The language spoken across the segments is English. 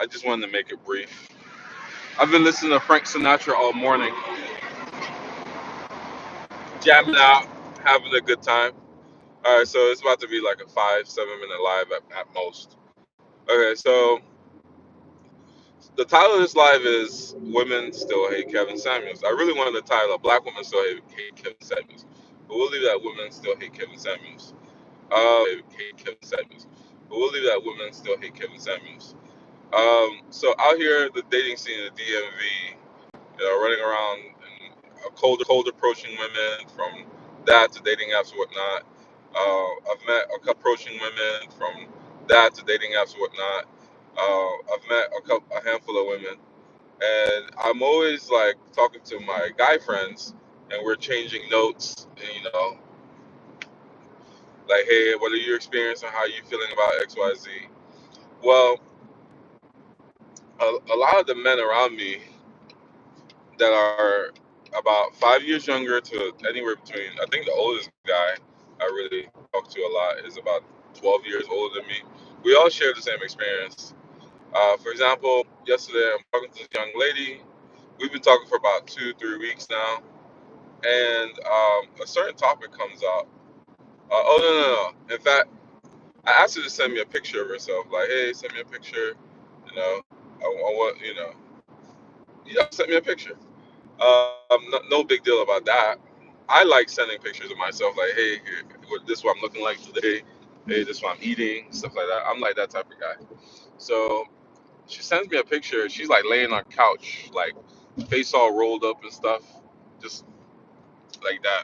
I just wanted to make it brief. I've been listening to Frank Sinatra all morning, jamming out, having a good time. All right, so it's about to be like a 5, 7 minute live at most. Okay, so the title of this live is "Women Still Hate Kevin Samuels." I really wanted the title "Black Women Still Hate Kevin Samuels," but we'll leave that "Women Still Hate Kevin Samuels." Hate Kevin Samuels, but we'll leave that "Women Still Hate Kevin Samuels." So out here, the dating scene in the DMV, running around and cold approaching women from that to dating apps and whatnot. I've met a couple approaching women from that to dating apps and whatnot. I've met a handful of women, and I'm always like talking to my guy friends, and we're changing notes, and, like, hey, what are your experiences? How are you feeling about X, Y, Z? Well, a lot of the men around me that are about 5 years younger to anywhere between, I think the oldest guy I really talk to a lot is about 12 years older than me. We all share the same experience. For example, yesterday I'm talking to this young lady. We've been talking for about 2, 3 weeks now, and a certain topic comes up. Oh, no, no, no. In fact, I asked her to send me a picture of herself. Like, hey, send me a picture. I want, yeah, send me a picture. No big deal about that. I like sending pictures of myself, like, hey, here, this is what I'm looking like today. Hey, this is what I'm eating, stuff like that. I'm like that type of guy. So she sends me a picture. She's like laying on a couch, like face all rolled up and stuff, just like that.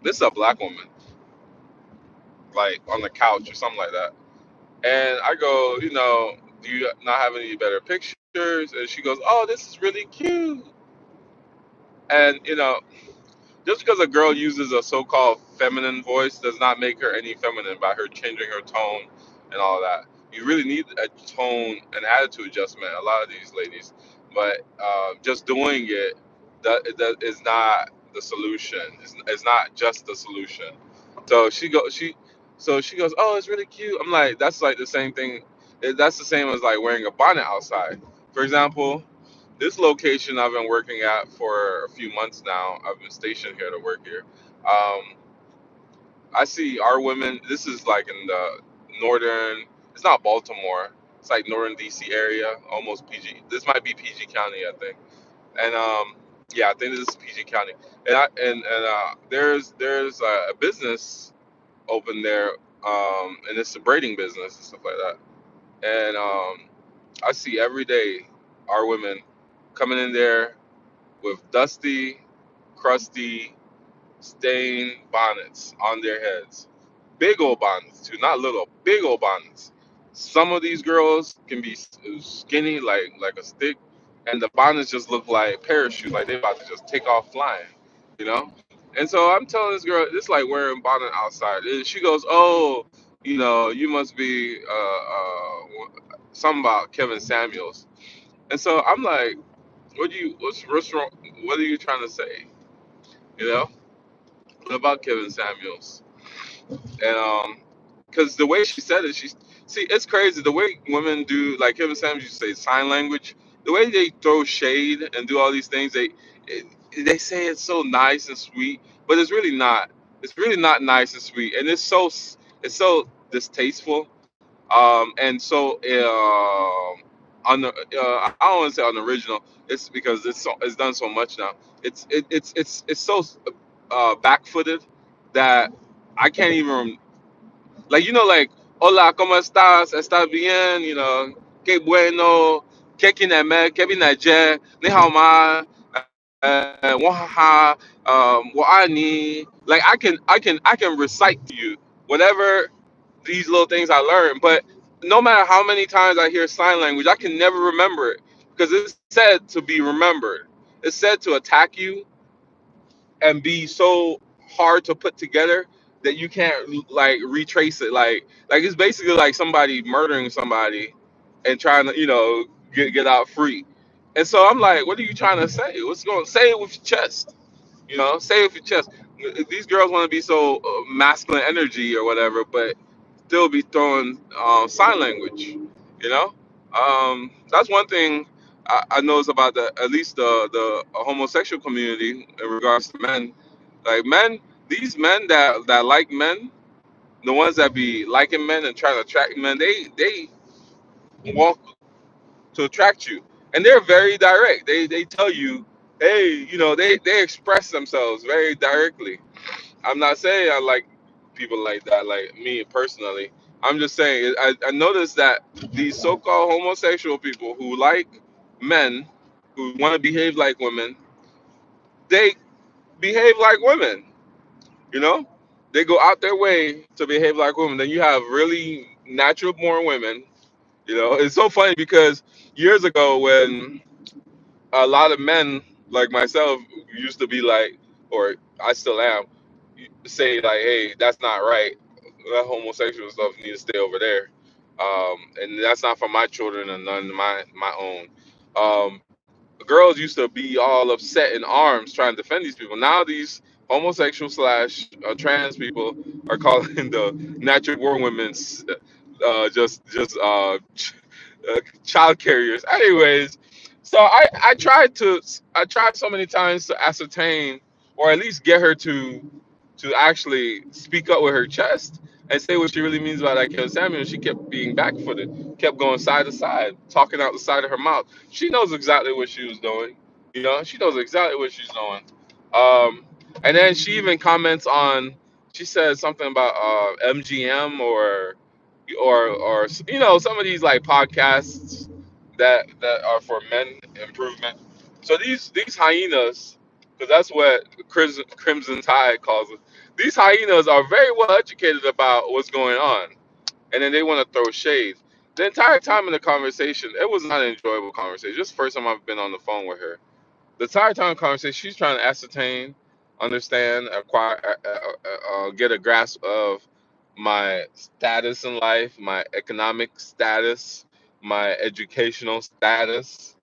This is a black woman, like on the couch or something like that. And I go, do you not have any better pictures? And she goes, oh, this is really cute. And just because a girl uses a so-called feminine voice does not make her any feminine by her changing her tone and all of that. You really need a tone and attitude adjustment. A lot of these ladies, but just doing it that is not the solution. It's not just the solution. So she goes, oh, it's really cute. I'm like, that's like the same thing. That's the same as like wearing a bonnet outside. For example, this location I've been working at for a few months now. I've been stationed here to work here. Um, I see our women. This is like in the northern. It's not Baltimore. It's like northern DC area, almost PG. This might be PG County, I think. And yeah, I think this is PG County. And there's a business open there, and it's a braiding business and stuff like that. And I see every day our women coming in there with dusty, crusty, stained bonnets on their heads. Big old bonnets, too, not little, big old bonnets. Some of these girls can be skinny, like a stick, and the bonnets just look like parachutes, like they about to just take off flying, you know. And so I'm telling this girl, it's like wearing bonnet outside. And she goes, "Oh, you must be something about Kevin Samuels." And so I'm like, what's wrong? What are you trying to say? You know, what about Kevin Samuels? And because the way she said it, see, it's crazy the way women do. Like Kevin Samuels used to say sign language. The way they throw shade and do all these things, it, they say it's so nice and sweet, but it's really not. It's really not nice and sweet, and it's so distasteful. And so I don't want to say unoriginal. It's because it's done so much now. It's so back-footed that I can't even, like, like, hola, ¿cómo estás? ¿Estás bien? Qué bueno, qué kineme, qué binaje, ni hao ma, wahaha, wa'ani. Like, I can recite to you whatever these little things I learned, but no matter how many times I hear sign language, I can never remember it because it's said to be remembered. It's said to attack you and be so hard to put together that you can't like retrace it. Like it's basically like somebody murdering somebody and trying to get out free. And so I'm like, what are you trying to say? What's going? Say it with your chest. Say it with your chest. These girls want to be so masculine energy or whatever, but still be throwing sign language. You know. That's one thing I notice about the at least the homosexual community in regards to men. Like men, these men that like men, the ones that be liking men and trying to attract men, they walk to attract you, and they're very direct. They tell you, hey, they express themselves very directly. I'm not saying I like people like that, like me personally. I'm just saying I noticed that these so-called homosexual people who like men, who want to behave like women, they behave like women. You know, they go out their way to behave like women. Then you have really natural-born women. It's so funny because years ago when a lot of men like myself used to be like, or I still am, say like, hey, that's not right. That homosexual stuff needs to stay over there, and that's not for my children and none of my own. Girls used to be all upset in arms trying to defend these people. Now these homosexual slash trans people are calling the natural born women child carriers. Anyways, so I tried so many times to ascertain or at least get her to actually speak up with her chest and say what she really means by that Kevin Samuel. She kept being backfooted, kept going side to side, talking out the side of her mouth. She knows exactly what she was doing. She knows exactly what she's doing. Um, and then she even comments on. She says something about MGM or some of these like podcasts that are for men improvement. So these hyenas, because that's what Crimson Tide calls it. These hyenas are very well educated about what's going on, and then they want to throw shade. The entire time in the conversation, it was not an enjoyable conversation. Just the first time I've been on the phone with her. The entire time conversation, she's trying to ascertain, understand, acquire, get a grasp of my status in life, my economic status, my educational status.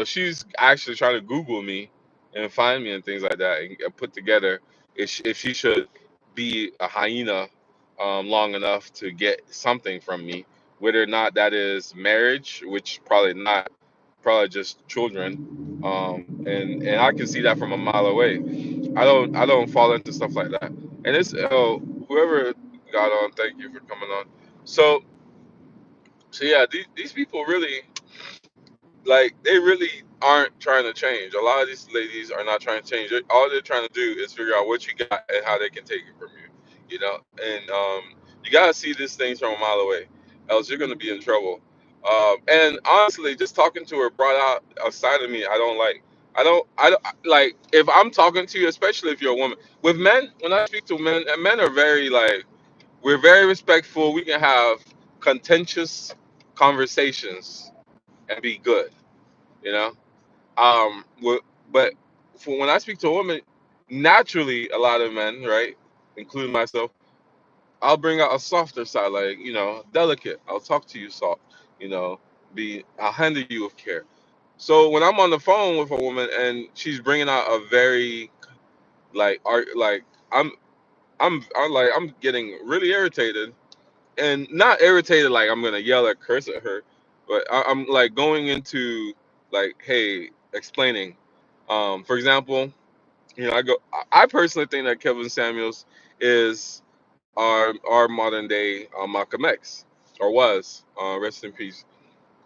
She's actually trying to Google me and find me and things like that and put together if she should be a hyena long enough to get something from me, whether or not that is marriage, which probably not, probably just children, and I can see that from a mile away. I don't fall into stuff like that. And it's whoever got on, thank you for coming on. So so yeah, these people really, like, they really aren't trying to change. A lot of these ladies are not trying to change. All they're trying to do is figure out what you got and how they can take it from you. And you gotta see these things from a mile away, else you're gonna be in trouble. And honestly, just talking to her brought out a side of me I don't like. I don't like if I'm talking to you, especially if you're a woman. With men, when I speak to men, and men are very like, we're very respectful. We can have contentious conversations and be good. You know. But for when I speak to a woman, naturally, a lot of men, right, including myself, I'll bring out a softer side, like, delicate. I'll talk to you soft, you know, I'll handle you with care. So when I'm on the phone with a woman and she's bringing out a very like art, like I'm getting really irritated, and not irritated like I'm gonna yell or curse at her, but I'm like going into like, hey, explaining. For example, I personally think that Kevin Samuels is our modern day Malcolm X, or was. Rest in peace.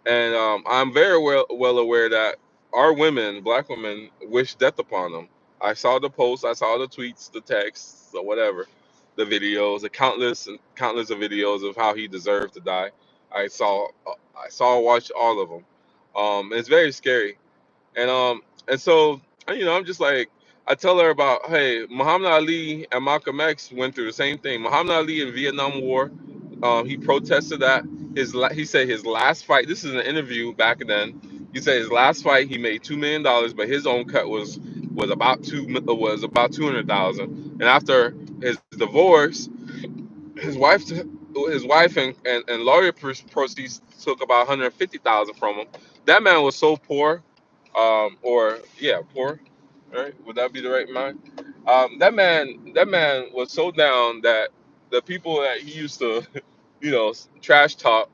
And I'm very well aware that our women, black women, wish death upon them. I saw the posts, I saw the tweets, the texts, or whatever, the videos, the countless and countless of videos of how he deserved to die. Watched all of them. It's very scary. And so, I'm just like, I tell her about, hey, Muhammad Ali and Malcolm X went through the same thing. Muhammad Ali in Vietnam War, he protested that he said his last fight. This is an interview back then. He said his last fight he made $2 million, but his own cut was about 200,000. And after his divorce, his wife and lawyer proceeds took about 150,000 from him. That man was so poor, or yeah, poor, right? Would that be the right mind? That man was so down that the people that he used to, trash talk,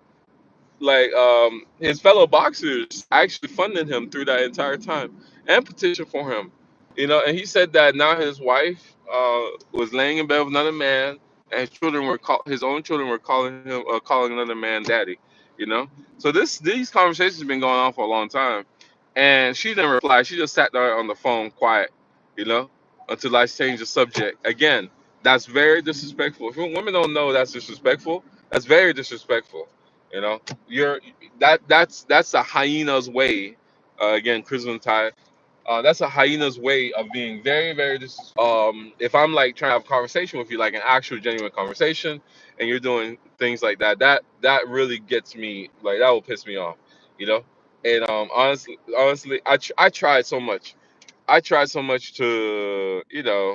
his fellow boxers actually funded him through that entire time and petitioned for him, and he said that now his wife was laying in bed with another man, and his own children were calling another man daddy, you know. So these conversations have been going on for a long time, and she didn't reply. She just sat there on the phone quiet, you know, until I changed the subject again. That's very disrespectful. If women don't know that's disrespectful, that's very disrespectful. You know, you're that's a hyena's way. Again, Christmas time. That's a hyena's way of being very, very if I'm like trying to have a conversation with you, like an actual genuine conversation, and you're doing things like that, that really gets me. Like that will piss me off, you know. And honestly, I tried so much. I tried so much to,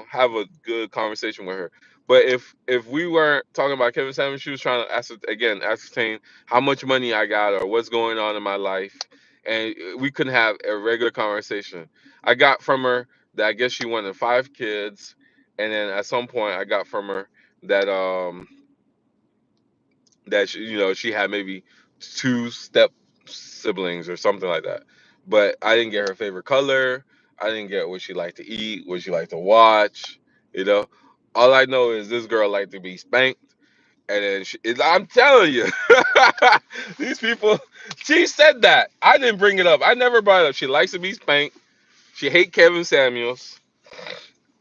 have a good conversation with her. But if we weren't talking about Kevin Samuels, she was trying to ascertain how much money I got or what's going on in my life, and we couldn't have a regular conversation. I got from her that I guess she wanted 5 kids, and then at some point I got from her that she had maybe 2 step siblings or something like that. But I didn't get her favorite color. I didn't get what she liked to eat, what she liked to watch. You know, all I know is this girl liked to be spanked, and then I'm telling you, these people. She said that. I didn't bring it up. I never brought it up. She likes to be spanked. She hate Kevin Samuels.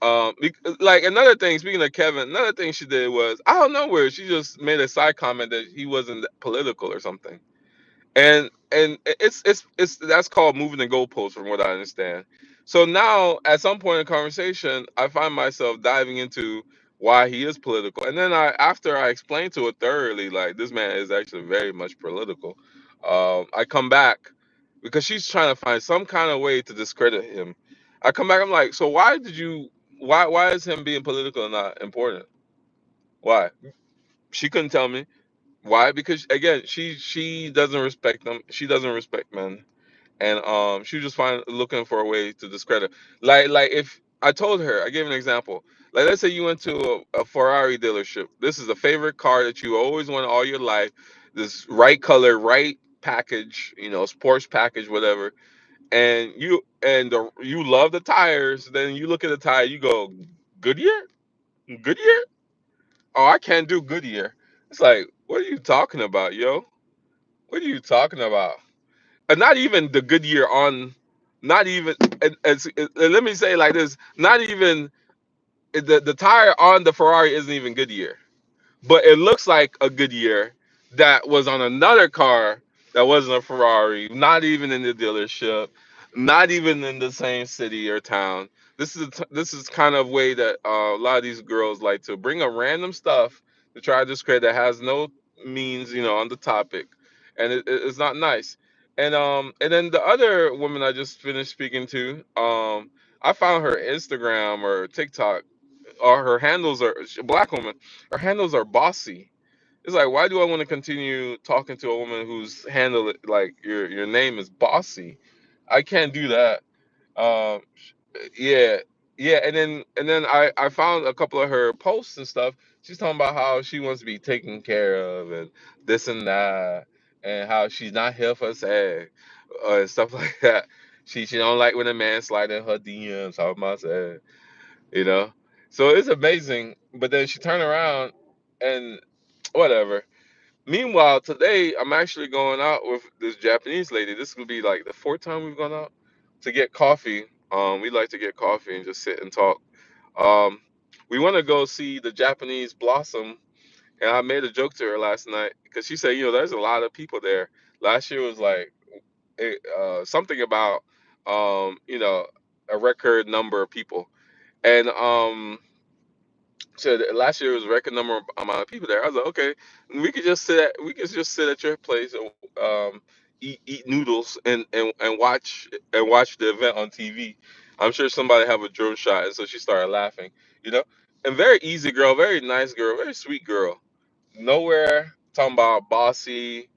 Like another thing, speaking of Kevin, another thing she did was out of nowhere, she just made a side comment that he wasn't political or something, and it's that's called moving the goalposts, from what I understand. So now, at some point in the conversation, I find myself diving into why he is political, and then after I explain to her thoroughly, like this man is actually very much political, I come back because she's trying to find some kind of way to discredit him. I come back, I'm like, so why is him being political not important? Why? She couldn't tell me. Why? Because again, she doesn't respect them. She doesn't respect men, and she was just looking for a way to discredit. Like if I told her, I gave an example. Like let's say you went to a Ferrari dealership. This is a favorite car that you always wanted all your life. This right color, right package, sports package, whatever. And you love the tires. Then you look at the tire, you go, Goodyear, Goodyear. Oh, I can't do Goodyear. It's like, what are you talking about, yo? What are you talking about? And not even the Goodyear on, not even. And let me say it like this: not even the tire on the Ferrari isn't even Goodyear, but it looks like a Goodyear that was on another car that wasn't a Ferrari, not even in the dealership, not even in the same city or town. This is kind of way that a lot of these girls like to bring a random stuff to try to discredit that has no means, on the topic, and it's not nice. And then the other woman I just finished speaking to, I found her Instagram or TikTok, or her handles are, she's a black woman. Her handles are bossy. It's like, why do I want to continue talking to a woman whose handle, like your name is bossy? I can't do that. Um, yeah, yeah. And then I found a couple of her posts and stuff. She's talking about how she wants to be taken care of and this and that, and how she's not here for sex, and stuff like that. She don't like when a man slide in her DMs. How about sex? you know. So it's amazing. But then she turned around and whatever. Meanwhile, today I'm actually going out with this Japanese lady. This will be like the 4th time we've gone out to get coffee. We like to get coffee and just sit and talk. Um, we want to go see the Japanese blossom, and I made a joke to her last night because she said, there's a lot of people there. Last year was like something about a record number of people, and so last year was a record number amount of people there. I was like, okay, we could just sit at your place and eat noodles and watch the event on TV. I'm sure somebody have a drone shot, and so she started laughing, you know. And very easy girl, very nice girl, very sweet girl. Nowhere talking about bossy.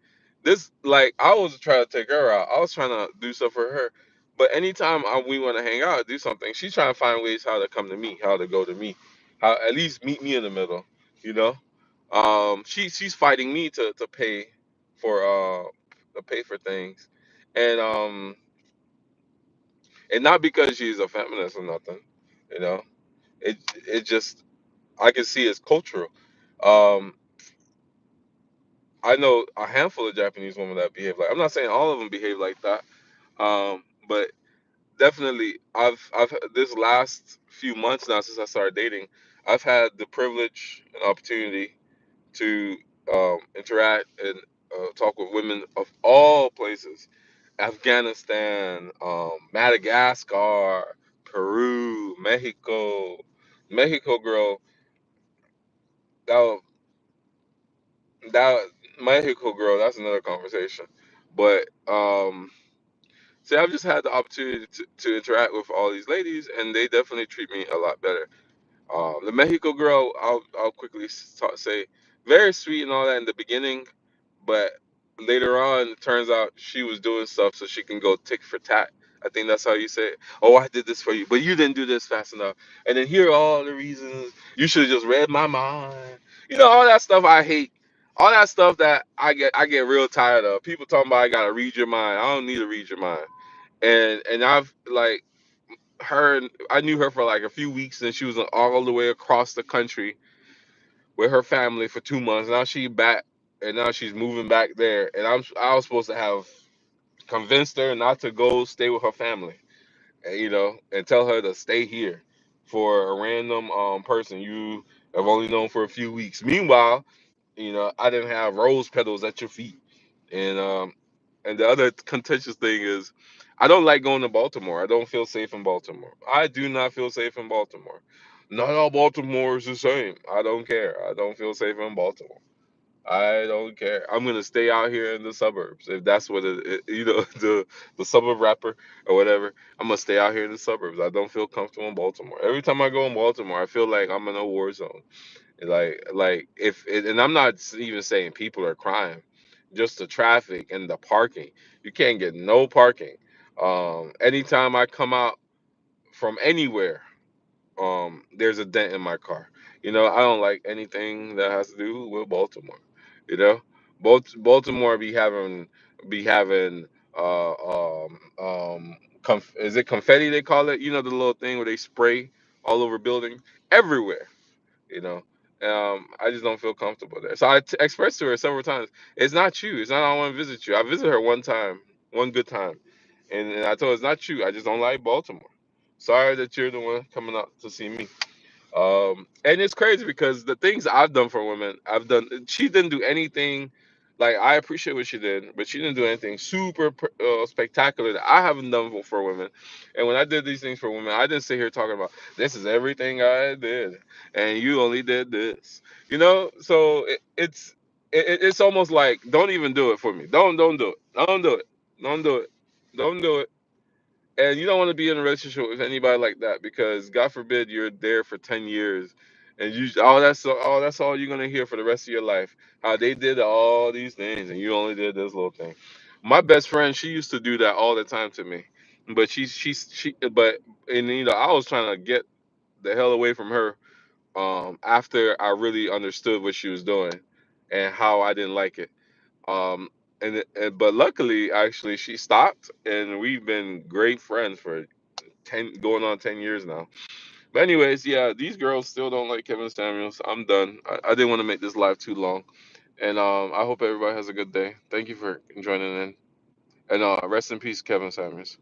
This like I was trying to take her out. I was trying to do stuff for her. But anytime we want to hang out, do something, she's trying to find ways how to come to me, how to go to me, how at least meet me in the middle. You know, she's fighting me to pay. for to pay for things, and not because she's a feminist or nothing, you know. It just, I can see it's cultural. Um, I know a handful of Japanese women that behave like. I'm not saying all of them behave like that, but definitely I've this last few months now since I started dating, I've had the privilege and opportunity to interact and talk with women of all places: Afghanistan, Madagascar, Peru, Mexico. Mexico girl, that that Mexico girl, that's another conversation. But see, I've just had the opportunity to interact with all these ladies, and they definitely treat me a lot better. The Mexico girl, I'll quickly say, very sweet and all that in the beginning, but later on, it turns out she was doing stuff so she can go tick for tat. I think that's how you say it. Oh, I did this for you, but you didn't do this fast enough. And then here are all the reasons. You should have just read my mind. All that stuff I hate. All that stuff that I get real tired of. People talking about I gotta read your mind. I don't need to read your mind. And I've like her. I knew her for like a few weeks, and she was all the way across the country with her family for 2 months. Now she back, and now she's moving back there. And I was supposed to have convinced her not to go stay with her family, and, and tell her to stay here for a random person you have only known for a few weeks. Meanwhile, I didn't have rose petals at your feet, and the other contentious thing is, I don't like going to Baltimore. I don't feel safe in Baltimore. I do not feel safe in Baltimore. Not all Baltimore is the same. I don't care. I don't feel safe in Baltimore. I don't care. I'm gonna stay out here in the suburbs if that's what the suburb rapper or whatever. I'm gonna stay out here in the suburbs. I don't feel comfortable in Baltimore. Every time I go in Baltimore, I feel like I'm in a war zone. Like if and I'm not even saying people are crying, just the traffic and the parking. You can't get no parking. Anytime I come out from anywhere, there's a dent in my car. I don't like anything that has to do with Baltimore. You know, Baltimore be having is it confetti they call it? The little thing where they spray all over buildings everywhere. You know. I just don't feel comfortable there. So I expressed to her several times, it's not you. It's not I want to visit you. I visited her one time, one good time, and I told her it's not you. I just don't like Baltimore. Sorry that you're the one coming out to see me. And it's crazy because the things I've done for women, I've done. She didn't do anything. Like, I appreciate what she did, but she didn't do anything super spectacular that I haven't done for women. And when I did these things for women, I didn't sit here talking about this is everything I did, and you only did this. So it's almost like, don't even do it for me. Don't do it. Don't do it. Don't do it. Don't do it. And you don't want to be in a relationship with anybody like that, because God forbid you're there for 10 years and that's all you're gonna hear for the rest of your life. How they did all these things and you only did this little thing. My best friend, she used to do that all the time to me. But I was trying to get the hell away from her after I really understood what she was doing and how I didn't like it. Um but luckily, actually, she stopped, and we've been great friends for 10 going on 10 years now. But anyways, yeah, these girls still don't like Kevin Samuels. I'm done. I didn't want to make this live too long. And I hope everybody has a good day. Thank you for joining in. And rest in peace, Kevin Samuels.